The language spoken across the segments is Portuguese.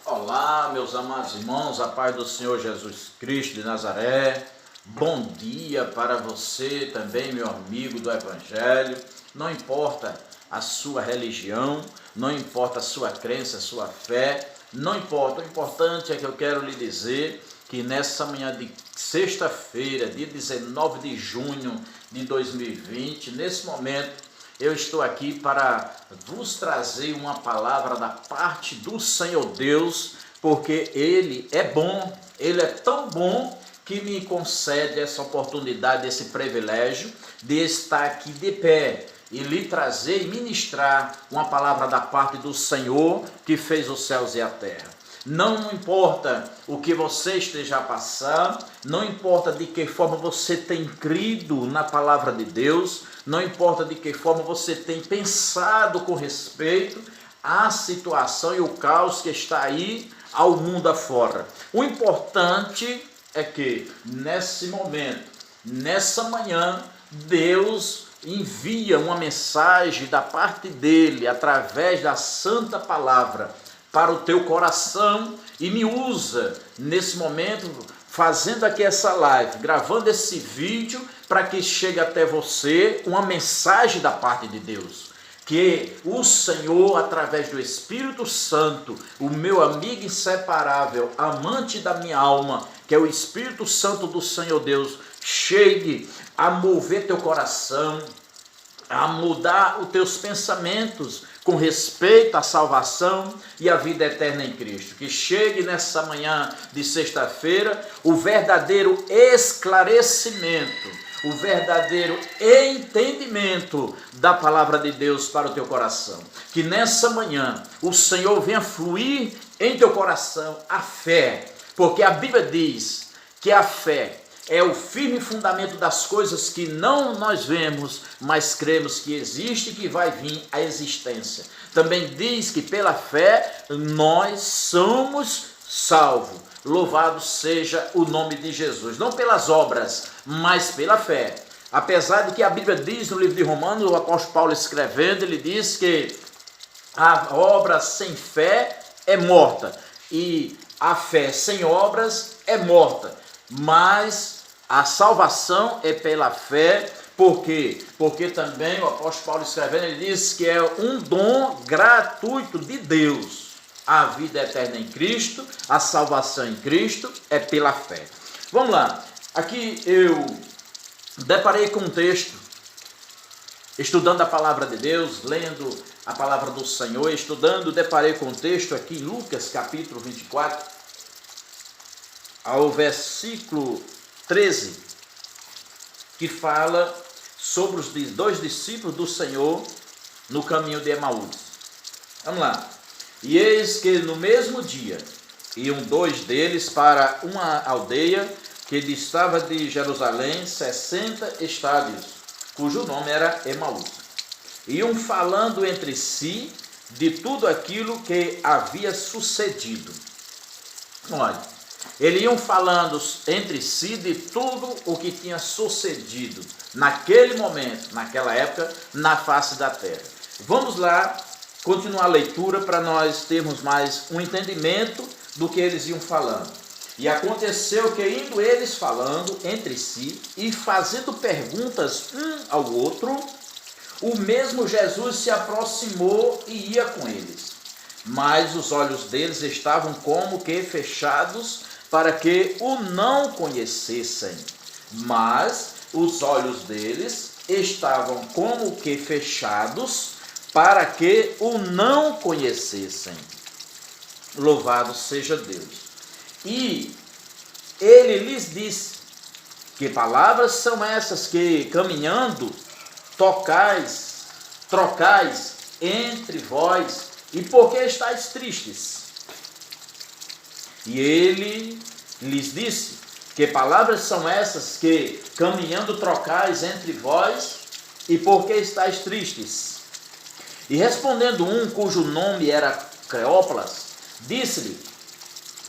Olá, meus amados irmãos, a paz do Senhor Jesus Cristo de Nazaré. Bom dia para você também, meu amigo do Evangelho. Não importa a sua religião, não importa a sua crença, a sua fé, não importa. O importante é que eu quero lhe dizer que nessa manhã de sexta-feira, dia 19 de junho de 2020, nesse momento, eu estou aqui para vos trazer uma palavra da parte do Senhor Deus, porque Ele é bom, Ele é tão bom que me concede essa oportunidade, esse privilégio de estar aqui de pé e lhe trazer e ministrar uma palavra da parte do Senhor que fez os céus e a terra. Não importa o que você esteja passando, não importa de que forma você tem crido na palavra de Deus, não importa de que forma você tem pensado com respeito à situação e o caos que está aí ao mundo afora. O importante é que nesse momento, nessa manhã, Deus envia uma mensagem da parte dele através da santa palavra para o teu coração e me usa nesse momento fazendo aqui essa live, gravando esse vídeo para que chegue até você uma mensagem da parte de Deus. Que o Senhor, através do Espírito Santo, o meu amigo inseparável, amante da minha alma, que é o Espírito Santo do Senhor Deus, chegue a mover teu coração, a mudar os teus pensamentos com respeito à salvação e à vida eterna em Cristo. Que chegue nessa manhã de sexta-feira o verdadeiro esclarecimento, o verdadeiro entendimento da palavra de Deus para o teu coração. Que nessa manhã o Senhor venha fluir em teu coração a fé, porque a Bíblia diz que a fé é o firme fundamento das coisas que não nós vemos, mas cremos que existe e que vai vir à existência. Também diz que pela fé nós somos salvos. Louvado seja o nome de Jesus. Não pelas obras, mas pela fé. Apesar de que a Bíblia diz no livro de Romanos, o apóstolo Paulo escrevendo, ele diz que a obra sem fé é morta. E a fé sem obras é morta. Mas a salvação é pela fé, por quê? Porque também o apóstolo Paulo escrevendo, ele diz que é um dom gratuito de Deus. A vida eterna em Cristo, a salvação em Cristo é pela fé. Vamos lá, aqui eu deparei com um texto, estudando a palavra de Deus, lendo a palavra do Senhor, estudando, deparei com um texto aqui em Lucas capítulo 24, ao versículo 13, que fala sobre os dois discípulos do Senhor no caminho de Emaús. Vamos lá. E eis que no mesmo dia iam dois deles para uma aldeia que distava de Jerusalém 60 estádios, cujo nome era Emaús. Iam falando entre si de tudo aquilo que havia sucedido. Olha, eles iam falando entre si de tudo o que tinha sucedido naquele momento, naquela época, na face da terra. Vamos lá continuar a leitura para nós termos mais um entendimento do que eles iam falando. E aconteceu que indo eles falando entre si e fazendo perguntas um ao outro, o mesmo Jesus se aproximou e ia com eles. Mas os olhos deles estavam como que fechados para que o não conhecessem. Mas os olhos deles estavam como que fechados para que o não conhecessem. Louvado seja Deus. E ele lhes disse: que palavras são essas que caminhando trocais entre vós, e por que estáis tristes? E ele lhes disse: que palavras são essas que caminhando trocais entre vós, e por que estáis tristes? E respondendo um, cujo nome era Cleópas, disse-lhe: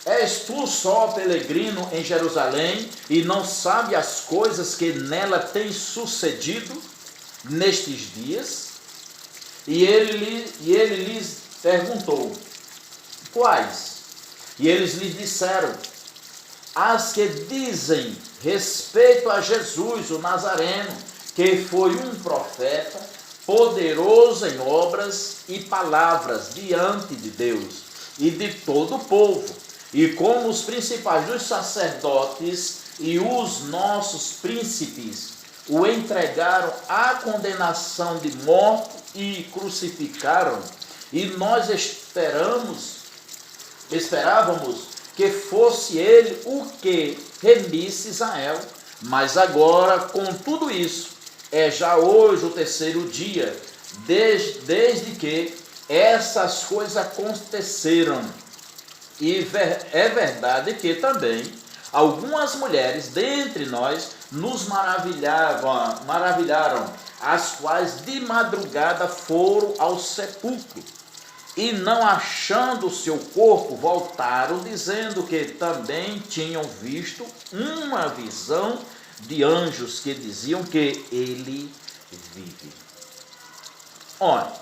és tu só peregrino em Jerusalém, e não sabe as coisas que nela têm sucedido nestes dias? E ele lhes perguntou: quais? E eles lhes disseram: as que dizem respeito a Jesus, o Nazareno, que foi um profeta, poderoso em obras e palavras diante de Deus e de todo o povo, e como os principais dos sacerdotes e os nossos príncipes o entregaram à condenação de morte e crucificaram, e nós esperávamos que fosse ele o que remisse Israel. Mas agora, com tudo isso, é já hoje o terceiro dia, desde que essas coisas aconteceram. E é verdade que também algumas mulheres dentre nós nos maravilharam, as quais de madrugada foram ao sepulcro, e não achando o seu corpo, voltaram, dizendo que também tinham visto uma visão de anjos que diziam que ele vive. Olha,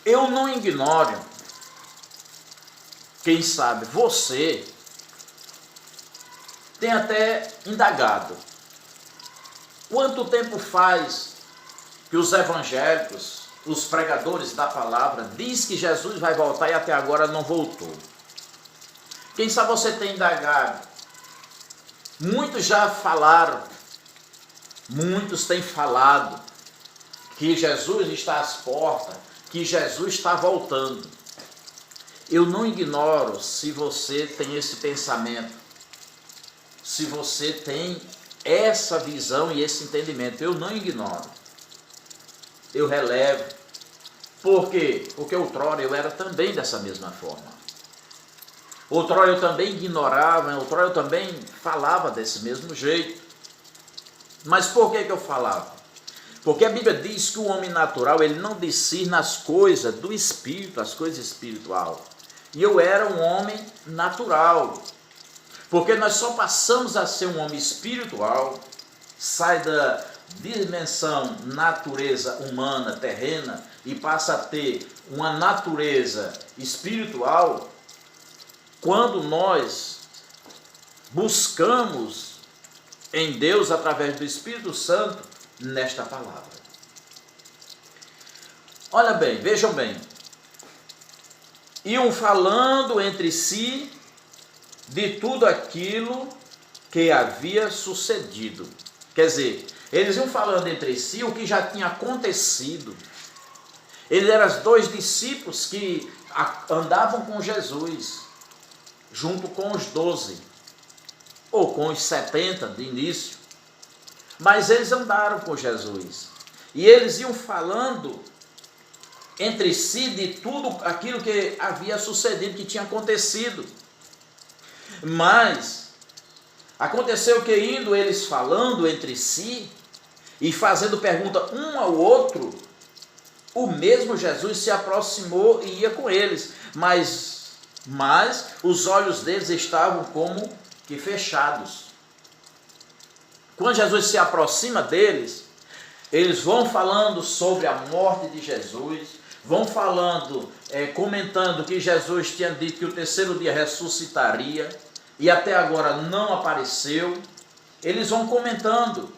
eu não ignoro, quem sabe você tem até indagado, quanto tempo faz que os evangélicos, os pregadores da palavra, diz que Jesus vai voltar e até agora não voltou? Quem sabe você tem indagado. Muitos já falaram, muitos têm falado que Jesus está às portas, que Jesus está voltando. Eu não ignoro se você tem esse pensamento, se você tem essa visão e esse entendimento. Eu não ignoro. Eu relevo. Por quê? Porque outrora eu era também dessa mesma forma. Outrora eu também ignorava, outrora eu também falava desse mesmo jeito. Mas por que eu falava? Porque a Bíblia diz que o homem natural, ele não discerne as coisas do Espírito, as coisas espirituais. E eu era um homem natural. Porque nós só passamos a ser um homem espiritual, sai da dimensão natureza humana, terrena, e passa a ter uma natureza espiritual, quando nós buscamos em Deus, através do Espírito Santo, nesta palavra. Olha bem, vejam bem. Iam falando entre si de tudo aquilo que havia sucedido. Quer dizer, eles iam falando entre si o que já tinha acontecido. Eles eram os 2 discípulos que andavam com Jesus, junto com os 12, ou com os 70 de início. Mas eles andaram com Jesus. E eles iam falando entre si de tudo aquilo que havia sucedido, que tinha acontecido. Mas aconteceu que, indo eles falando entre si e fazendo pergunta um ao outro, o mesmo Jesus se aproximou e ia com eles, mas os olhos deles estavam como que fechados. Quando Jesus se aproxima deles, eles vão falando sobre a morte de Jesus, vão falando, comentando que Jesus tinha dito que o terceiro dia ressuscitaria, e até agora não apareceu. Eles vão comentando,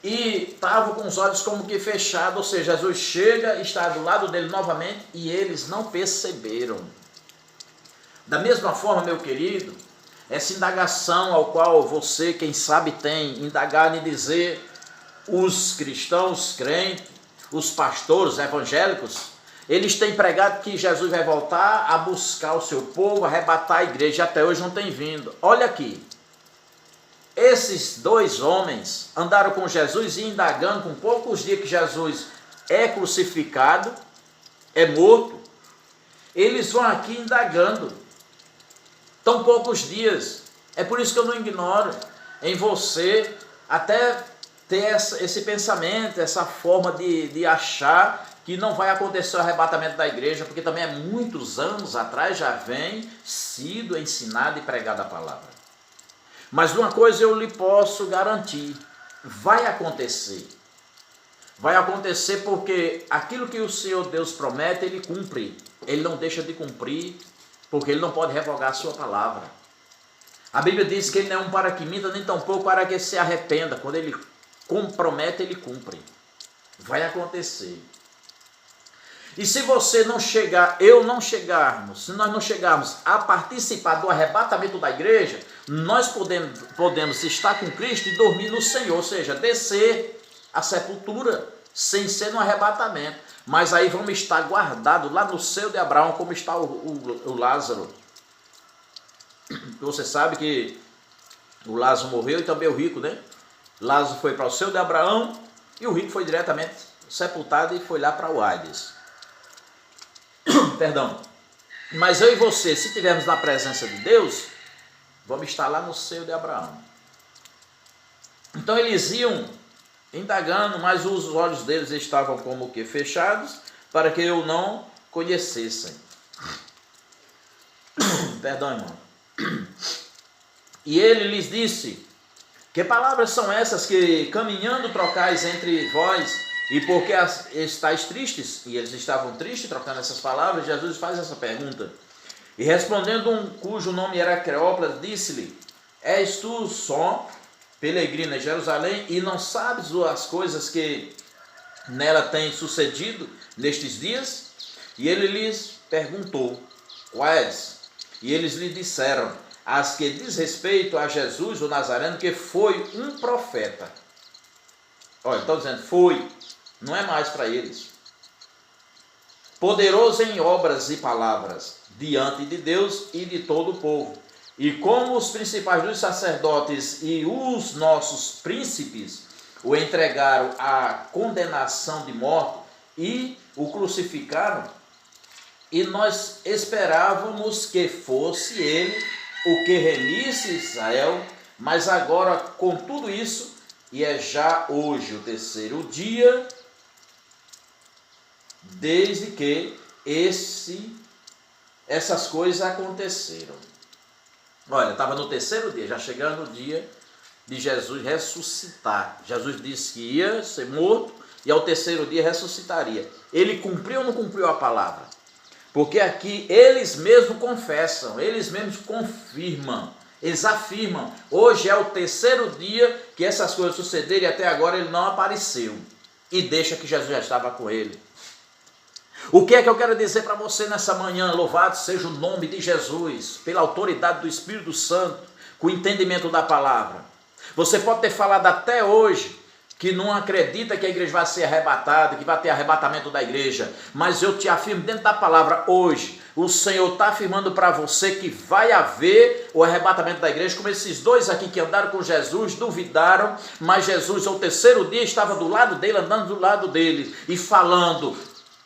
e estavam com os olhos como que fechados, ou seja, Jesus chega, está do lado dele novamente, e eles não perceberam. Da mesma forma, meu querido, essa indagação ao qual você, quem sabe, tem indagado em dizer, os cristãos, crentes, os pastores evangélicos, eles têm pregado que Jesus vai voltar a buscar o seu povo, arrebatar a igreja, até hoje não tem vindo. Olha aqui, esses 2 homens andaram com Jesus e indagando, com poucos dias que Jesus é crucificado, é morto, eles vão aqui indagando, tão poucos dias. É por isso que eu não ignoro em você até ter esse pensamento, essa forma de achar que não vai acontecer o arrebatamento da igreja, porque também há muitos anos atrás já vem sido ensinada e pregada a palavra. Mas uma coisa eu lhe posso garantir, vai acontecer. Vai acontecer porque aquilo que o Senhor Deus promete, Ele cumpre. Ele não deixa de cumprir porque ele não pode revogar a sua palavra. A Bíblia diz que ele não é um para que minta, nem tampouco para que se arrependa. Quando ele compromete, ele cumpre. Vai acontecer. E se você não chegar, se nós não chegarmos a participar do arrebatamento da igreja, nós podemos estar com Cristo e dormir no Senhor, ou seja, descer a sepultura, sem ser no arrebatamento. Mas aí vamos estar guardados lá no seio de Abraão, como está o Lázaro. Você sabe que o Lázaro morreu e também o rico, né? Lázaro foi para o seio de Abraão e o rico foi diretamente sepultado e foi lá para o Hades. Perdão. Mas eu e você, se estivermos na presença de Deus, vamos estar lá no seio de Abraão. Então eles iam indagando, mas os olhos deles estavam como que fechados, para que eu não conhecessem. Perdão, irmão. E ele lhes disse: que palavras são essas que caminhando trocais entre vós, e porque estáis tristes? E eles estavam tristes, trocando essas palavras. Jesus faz essa pergunta. E respondendo um cujo nome era Cleópatra, disse-lhe: és tu só peregrino em Jerusalém, e não sabes as coisas que nela têm sucedido nestes dias? E ele lhes perguntou: quais? E eles lhe disseram: as que diz respeito a Jesus, o Nazareno, que foi um profeta. Olha, estou dizendo, foi, não é mais para eles. Poderoso em obras e palavras, diante de Deus e de todo o povo. E como os principais dos sacerdotes e os nossos príncipes o entregaram à condenação de morte e o crucificaram, e nós esperávamos que fosse ele o que remisse Israel, mas agora com tudo isso, e é já hoje o terceiro dia, desde que essas coisas aconteceram. Olha, estava no terceiro dia, já chegando o dia de Jesus ressuscitar. Jesus disse que ia ser morto e ao terceiro dia ressuscitaria. Ele cumpriu ou não cumpriu a palavra? Porque aqui eles mesmos confessam, eles mesmos confirmam, eles afirmam. Hoje é o terceiro dia que essas coisas sucederam e até agora ele não apareceu. E deixa que Jesus já estava com ele. O que é que eu quero dizer para você nessa manhã? Louvado seja o nome de Jesus, pela autoridade do Espírito Santo, com o entendimento da palavra. Você pode ter falado até hoje que não acredita que a igreja vai ser arrebatada, que vai ter arrebatamento da igreja, mas eu te afirmo dentro da palavra hoje, o Senhor está afirmando para você que vai haver o arrebatamento da igreja, como esses dois aqui que andaram com Jesus, duvidaram, mas Jesus ao terceiro dia estava do lado dele, andando do lado dele e falando.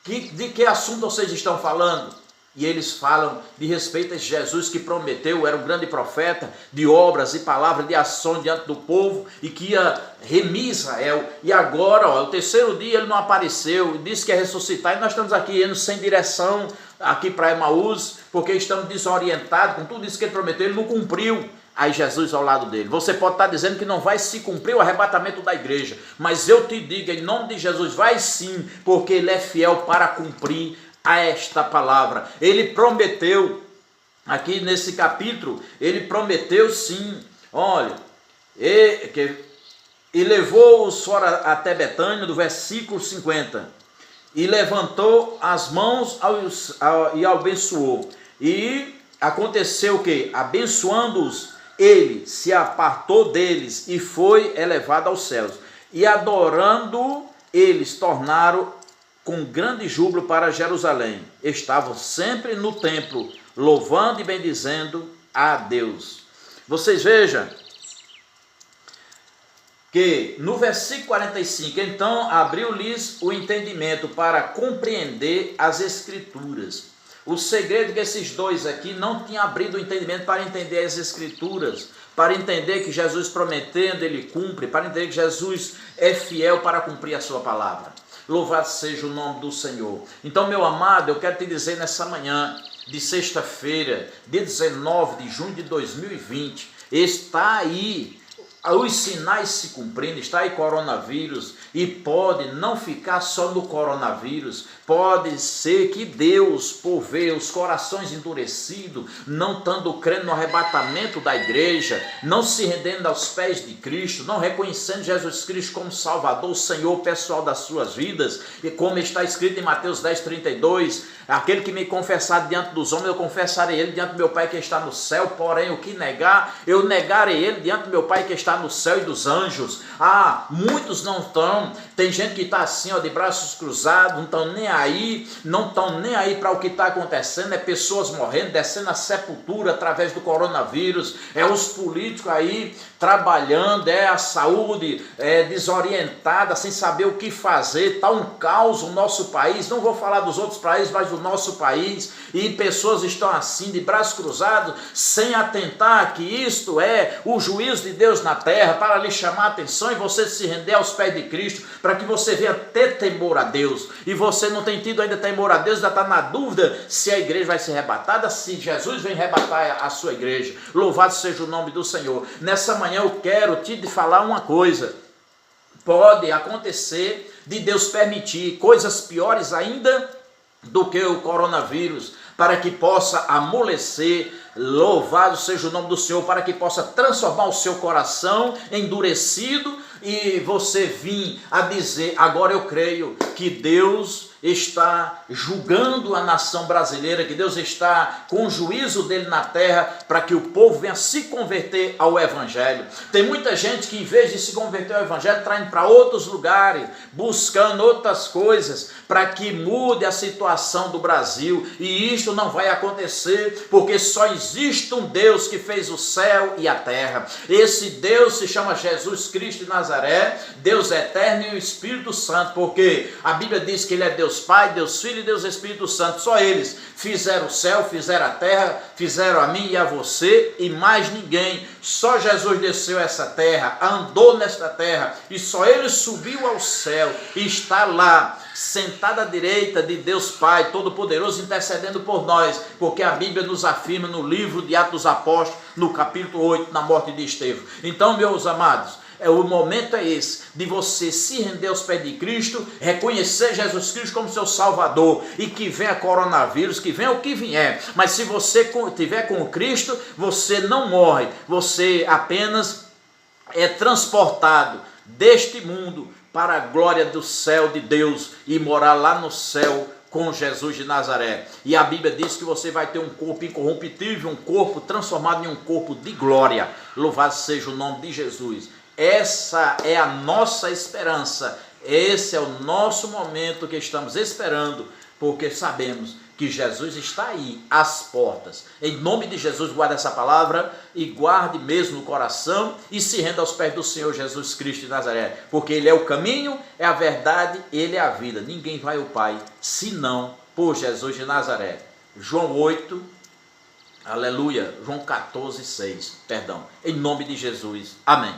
De que assunto vocês estão falando? E eles falam de respeito a Jesus, que prometeu, era um grande profeta, de obras e palavras, de ação diante do povo, e que ia remir Israel. E agora, o terceiro dia ele não apareceu, disse que ia ressuscitar, e nós estamos aqui indo sem direção, aqui para Emaús, porque estamos desorientados com tudo isso que ele prometeu, ele não cumpriu. Aí Jesus ao lado dele. Você pode estar dizendo que não vai se cumprir o arrebatamento da igreja, mas eu te digo em nome de Jesus, vai sim, porque ele é fiel para cumprir a esta palavra. Ele prometeu, aqui nesse capítulo, ele prometeu sim, olha, e levou-os fora até Betânia, do versículo 50, e levantou as mãos e abençoou, e aconteceu o que? Abençoando-os, ele se apartou deles e foi elevado aos céus. E adorando, eles tornaram com grande júbilo para Jerusalém. Estavam sempre no templo, louvando e bendizendo a Deus. Vocês vejam que no versículo 45, então abriu-lhes o entendimento para compreender as Escrituras. O segredo é que esses dois aqui não tinham abrido o entendimento para entender as Escrituras, para entender que Jesus prometendo, ele cumpre, para entender que Jesus é fiel para cumprir a sua palavra. Louvado seja o nome do Senhor. Então, meu amado, eu quero te dizer nessa manhã de sexta-feira, dia 19 de junho de 2020, está aí os sinais se cumprindo, está aí coronavírus, e pode não ficar só no coronavírus, pode ser que Deus, por ver os corações endurecidos, não estando crendo no arrebatamento da igreja, não se rendendo aos pés de Cristo, não reconhecendo Jesus Cristo como Salvador, Senhor pessoal das suas vidas, e como está escrito em Mateus 10:32, aquele que me confessar diante dos homens, eu confessarei ele diante do meu Pai que está no céu, porém o que negar, eu negarei ele diante do meu Pai que está no céu e dos anjos. Muitos não estão, tem gente que está assim, ó, de braços cruzados, não estão nem aí, não estão nem aí para o que está acontecendo, é pessoas morrendo, descendo a sepultura através do coronavírus, é os políticos aí trabalhando, é a saúde desorientada, sem saber o que fazer, está um caos o nosso país, não vou falar dos outros países, mas do nosso país, e pessoas estão assim, de braços cruzados, sem atentar que isto é o juízo de Deus na terra, para lhe chamar a atenção e você se render aos pés de Cristo, para que você venha ter temor a Deus, e você não tem tido ainda temor a Deus, ainda está na dúvida se a igreja vai ser arrebatada, se Jesus vem arrebatar a sua igreja. Louvado seja o nome do Senhor. Nessa manhã eu quero te falar uma coisa, pode acontecer de Deus permitir coisas piores ainda do que o coronavírus, para que possa amolecer, louvado seja o nome do Senhor, para que possa transformar o seu coração endurecido e você vir a dizer, agora eu creio que Deus está julgando a nação brasileira, que Deus está com o juízo dele na terra, para que o povo venha se converter ao Evangelho. Tem muita gente que em vez de se converter ao Evangelho, está indo para outros lugares, buscando outras coisas, para que mude a situação do Brasil, e isto não vai acontecer, porque só existe um Deus que fez o céu e a terra. Esse Deus se chama Jesus Cristo de Nazaré, Deus eterno e o Espírito Santo, porque a Bíblia diz que ele é Deus Pai, Deus Filho e Deus Espírito Santo. Só eles fizeram o céu, fizeram a terra, fizeram a mim e a você, e mais ninguém. Só Jesus desceu essa terra, andou nesta terra, e só ele subiu ao céu e está lá, sentado à direita de Deus Pai Todo-Poderoso, intercedendo por nós, porque a Bíblia nos afirma no livro de Atos dos Apóstolos, no capítulo 8, na morte de Estevão. Então, meus amados, o momento é esse, de você se render aos pés de Cristo, reconhecer Jesus Cristo como seu Salvador, e que venha coronavírus, que venha o que vier, mas se você estiver com Cristo, você não morre, você apenas é transportado deste mundo para a glória do céu de Deus, e morar lá no céu com Jesus de Nazaré. E a Bíblia diz que você vai ter um corpo incorruptível, um corpo transformado em um corpo de glória. Louvado seja o nome de Jesus. Essa é a nossa esperança, esse é o nosso momento que estamos esperando, porque sabemos que Jesus está aí, às portas. Em nome de Jesus, guarde essa palavra e guarde mesmo no coração e se renda aos pés do Senhor Jesus Cristo de Nazaré, porque Ele é o caminho, é a verdade, Ele é a vida. Ninguém vai ao Pai, senão por Jesus de Nazaré. João 8, aleluia, João 14:6, perdão. Em nome de Jesus, amém.